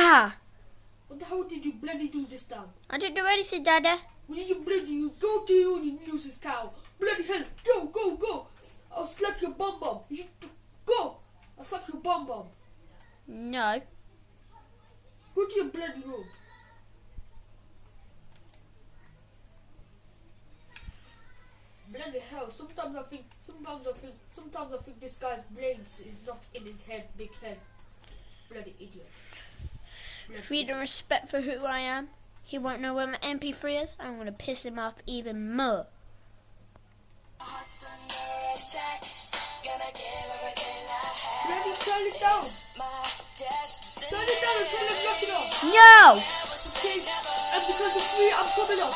Ah! What the hell did you bloody do this time? I didn't do anything, Dada. When did you bloody you go to your useless cow? Bloody hell, go, go, go! I'll slap your bum bum. You should go. I'll slap your bum bum. No. Go to your bloody room. Bloody hell! Sometimes I think this guy's brains is not in his head, big head. Bloody idiot. Freedom, respect for who I am. He won't know where my MP3 is. I'm gonna piss him off even more. Bloody turn it down. Turn it down and tell him knock it off. No! Okay, and because of 3, I'm coming up.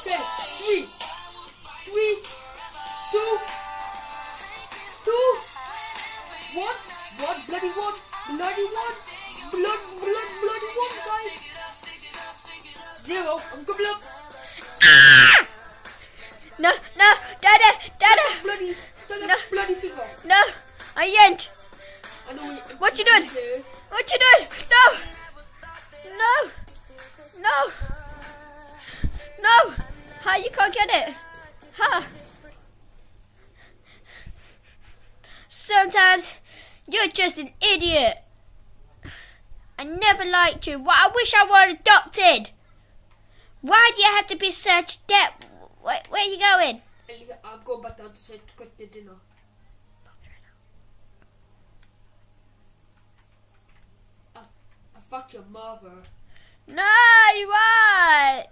Okay, 3, 2, 1, bloody 1, bloody 1, bloody 1, guys. 0, I'm coming up. Ah! No, Dada! Bloody, No. bloody finger. No, I ain't. I know What you doing? What you doing? No! How you can't get it? Huh? Sometimes you're just an idiot. I never liked you. I wish I were adopted. Why do you have to be such debt? Where are you going? I'll go back outside to cook the dinner. I fuck your mother. No, you won't.